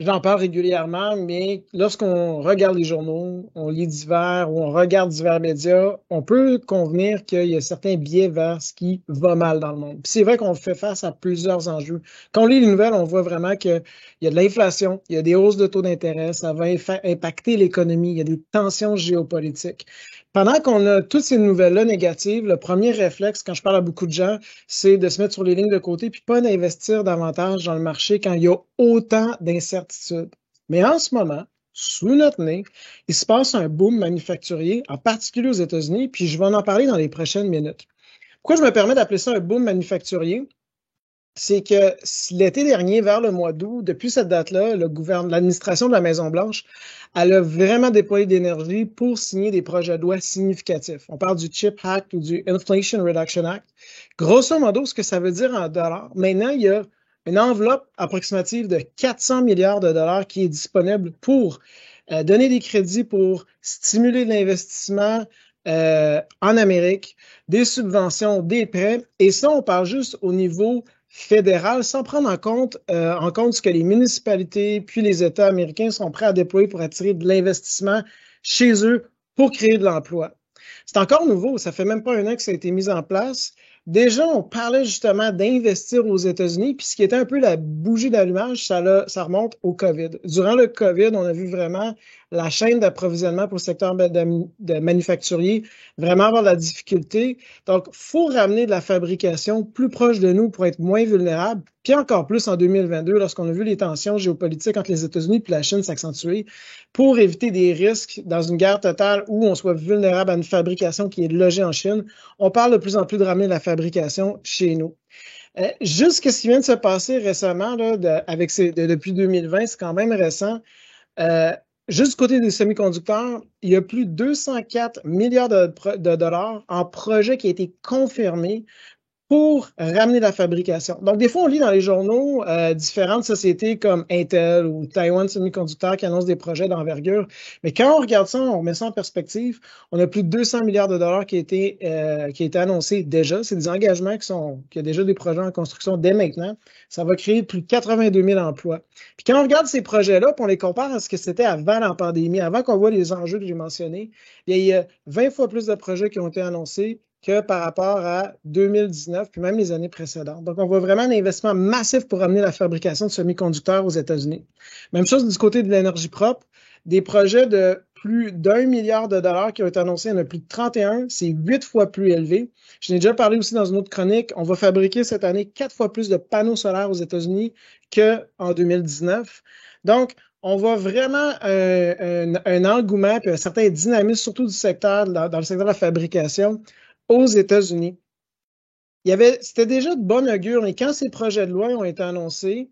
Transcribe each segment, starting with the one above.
J'en parle régulièrement, mais lorsqu'on regarde les journaux, on lit divers ou on regarde divers médias, on peut convenir qu'il y a certains biais vers ce qui va mal dans le monde. Puis c'est vrai qu'on fait face à plusieurs enjeux. Quand on lit les nouvelles, on voit vraiment qu'il y a de l'inflation, il y a des hausses de taux d'intérêt, ça va impacter l'économie, il y a des tensions géopolitiques. Pendant qu'on a toutes ces nouvelles-là négatives, le premier réflexe, quand je parle à beaucoup de gens, c'est de se mettre sur les lignes de côté puis pas d'investir davantage dans le marché quand il y a autant d'incertitudes. Mais en ce moment, sous notre nez, il se passe un boom manufacturier, en particulier aux États-Unis, puis je vais en parler dans les prochaines minutes. Pourquoi je me permets d'appeler ça un boom manufacturier? C'est que l'été dernier, vers le mois d'août, depuis cette date-là, l'administration de la Maison-Blanche, elle a vraiment déployé d'énergie pour signer des projets de loi significatifs. On parle du CHIP Act ou du Inflation Reduction Act. Grosso modo, ce que ça veut dire en dollars, maintenant, il y a une enveloppe approximative de 400 milliards de dollars qui est disponible pour donner des crédits pour stimuler l'investissement en Amérique, des subventions, des prêts. Et ça, on parle juste au niveau fédéral, sans prendre en compte ce que les municipalités puis les États américains sont prêts à déployer pour attirer de l'investissement chez eux pour créer de l'emploi. C'est encore nouveau, ça fait même pas un an que ça a été mis en place. Déjà, on parlait justement d'investir aux États-Unis, puis ce qui était un peu la bougie d'allumage, ça remonte au COVID. Durant le COVID, on a vu vraiment la chaîne d'approvisionnement pour le secteur de manufacturier vraiment avoir de la difficulté. Donc, il faut ramener de la fabrication plus proche de nous pour être moins vulnérable. Puis encore plus en 2022, lorsqu'on a vu les tensions géopolitiques entre les États-Unis et la Chine s'accentuer, pour éviter des risques dans une guerre totale où on soit vulnérable à une fabrication qui est logée en Chine, on parle de plus en plus de ramener la fabrication chez nous. Juste ce qui vient de se passer récemment, là, depuis 2020, c'est quand même récent. Juste du côté des semi-conducteurs, il y a plus de 204 milliards de dollars en projets qui ont été confirmés pour ramener la fabrication. Donc, des fois, on lit dans les journaux différentes sociétés comme Intel ou Taiwan Semiconductor qui annoncent des projets d'envergure. Mais quand on regarde ça, on met ça en perspective, on a plus de 200 milliards de dollars qui a été annoncés déjà. C'est des engagements qui a déjà des projets en construction dès maintenant. Ça va créer plus de 82 000 emplois. Puis quand on regarde ces projets-là, puis on les compare à ce que c'était avant la pandémie, avant qu'on voit les enjeux que j'ai mentionnés, il y a 20 fois plus de projets qui ont été annoncés que par rapport à 2019, puis même les années précédentes. Donc, on voit vraiment un investissement massif pour amener la fabrication de semi-conducteurs aux États-Unis. Même chose du côté de l'énergie propre, des projets de plus d'1 milliard de dollars qui ont été annoncés, il y en a plus de 31, c'est 8 fois plus élevé. Je n'ai déjà parlé aussi dans une autre chronique, on va fabriquer cette année 4 fois plus de panneaux solaires aux États-Unis qu'en 2019. Donc, on voit vraiment un engouement et un certain dynamisme, surtout du secteur, dans le secteur de la fabrication, aux États-Unis. C'était déjà de bon augure, mais quand ces projets de loi ont été annoncés,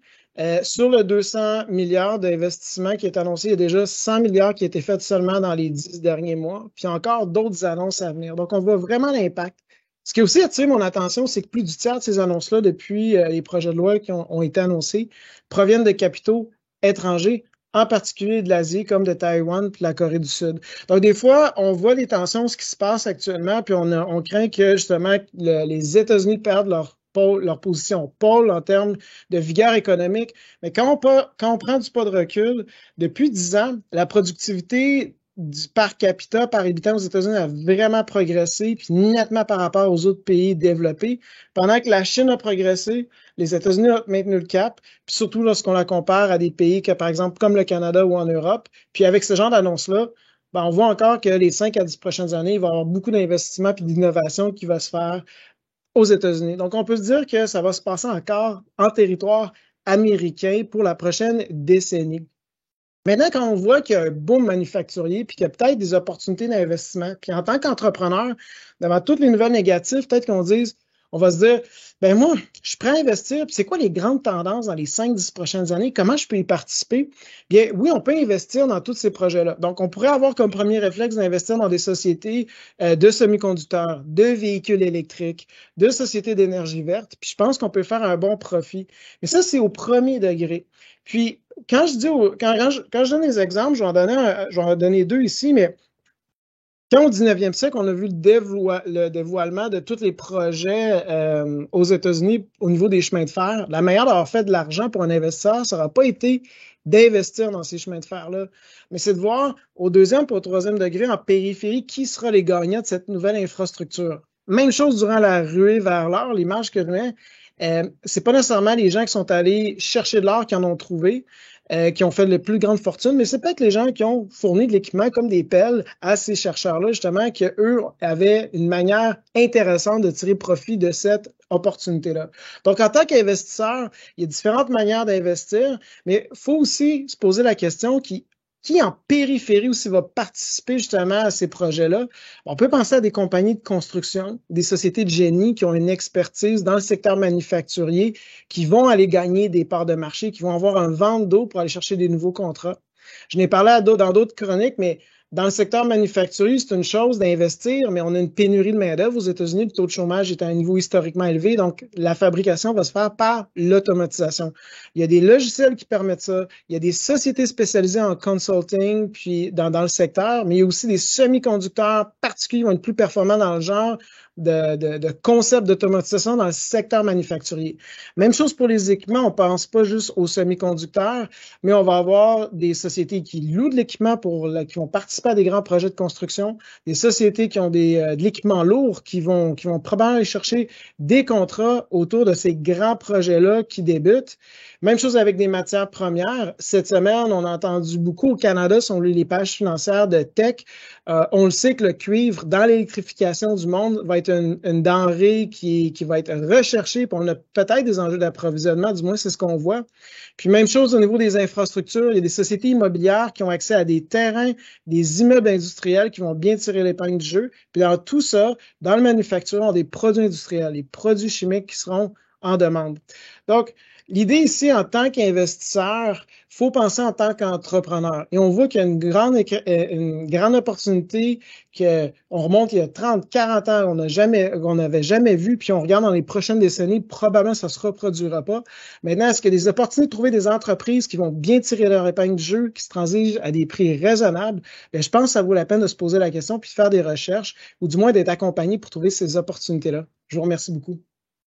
sur le 200 milliards d'investissements qui est annoncé, il y a déjà 100 milliards qui ont été faits seulement dans les 10 derniers mois, puis encore d'autres annonces à venir. Donc, on voit vraiment l'impact. Ce qui a aussi attiré mon attention, c'est que plus du tiers de ces annonces-là, depuis les projets de loi qui ont été annoncés, proviennent de capitaux étrangers, en particulier de l'Asie, comme de Taïwan puis la Corée du Sud. Donc, des fois, on voit les tensions, ce qui se passe actuellement, puis on craint que, justement, les États-Unis perdent leur position pôle en termes de vigueur économique. Mais quand on prend du pas de recul, depuis 10 ans, la productivité du par capita, par habitant aux États-Unis a vraiment progressé, puis nettement par rapport aux autres pays développés. Pendant que la Chine a progressé, les États-Unis ont maintenu le cap, puis surtout lorsqu'on la compare à des pays que, par exemple, comme le Canada ou en Europe. Puis avec ce genre d'annonce-là, ben, on voit encore que les 5 à 10 prochaines années, il va y avoir beaucoup d'investissements et d'innovation qui va se faire aux États-Unis. Donc, on peut se dire que ça va se passer encore en territoire américain pour la prochaine décennie. Maintenant, quand on voit qu'il y a un boom manufacturier puis qu'il y a peut-être des opportunités d'investissement, puis en tant qu'entrepreneur, devant toutes les nouvelles négatives, peut-être on va se dire, ben moi, je suis prêt à investir, puis c'est quoi les grandes tendances dans les 5-10 prochaines années? Comment je peux y participer? Bien, oui, on peut investir dans tous ces projets-là. Donc, on pourrait avoir comme premier réflexe d'investir dans des sociétés de semi-conducteurs, de véhicules électriques, de sociétés d'énergie verte, puis je pense qu'on peut faire un bon profit. Mais ça, c'est au premier degré. Puis, quand je donne des exemples, je vais en donner deux ici, mais quand au 19e siècle, on a vu le dévoilement de tous les projets aux États-Unis au niveau des chemins de fer, la manière d'avoir fait de l'argent pour un investisseur, ça n'aura pas été d'investir dans ces chemins de fer-là. Mais c'est de voir au deuxième et au troisième degré, en périphérie, qui sera les gagnants de cette nouvelle infrastructure. Même chose durant la ruée vers l'or, l'image que je mets, c'est pas nécessairement les gens qui sont allés chercher de l'or qui en ont trouvé, qui ont fait les plus grandes fortunes, mais c'est peut-être les gens qui ont fourni de l'équipement comme des pelles à ces chercheurs-là, justement, qu'eux avaient une manière intéressante de tirer profit de cette opportunité-là. Donc, en tant qu'investisseur, il y a différentes manières d'investir, mais il faut aussi se poser la question qui en périphérie aussi va participer justement à ces projets-là. On peut penser à des compagnies de construction, des sociétés de génie qui ont une expertise dans le secteur manufacturier, qui vont aller gagner des parts de marché, qui vont avoir un ventre d'eau pour aller chercher des nouveaux contrats. Je n'ai parlé dans d'autres chroniques, mais dans le secteur manufacturier, c'est une chose d'investir, mais on a une pénurie de main-d'œuvre aux États-Unis. Le taux de chômage est à un niveau historiquement élevé, donc la fabrication va se faire par l'automatisation. Il y a des logiciels qui permettent ça. Il y a des sociétés spécialisées en consulting, puis dans le secteur, mais il y a aussi des semi-conducteurs particuliers qui vont être plus performants dans le genre de concepts d'automatisation dans le secteur manufacturier. Même chose pour les équipements, on ne pense pas juste aux semi-conducteurs, mais on va avoir des sociétés qui louent de l'équipement qui vont participer à des grands projets de construction, des sociétés qui ont de l'équipement lourd qui vont probablement aller chercher des contrats autour de ces grands projets-là qui débutent. Même chose avec des matières premières. Cette semaine, on a entendu beaucoup au Canada, si on lit les pages financières de tech, on le sait que le cuivre dans l'électrification du monde va être une denrée qui va être recherchée, puis on a peut-être des enjeux d'approvisionnement, du moins c'est ce qu'on voit. Puis même chose au niveau des infrastructures, il y a des sociétés immobilières qui ont accès à des terrains, des immeubles industriels qui vont bien tirer l'épingle du jeu. Puis dans tout ça, dans le manufacturier, on a des produits industriels, des produits chimiques qui seront en demande. Donc, l'idée ici, en tant qu'investisseur, il faut penser en tant qu'entrepreneur. Et on voit qu'il y a une grande opportunité qu'on remonte il y a 30, 40 ans, qu'on n'avait jamais vu, puis on regarde dans les prochaines décennies, probablement ça ne se reproduira pas. Maintenant, est-ce qu'il y a des opportunités de trouver des entreprises qui vont bien tirer leur épingle du jeu, qui se transigent à des prix raisonnables? Bien, je pense que ça vaut la peine de se poser la question, puis de faire des recherches, ou du moins d'être accompagné pour trouver ces opportunités-là. Je vous remercie beaucoup.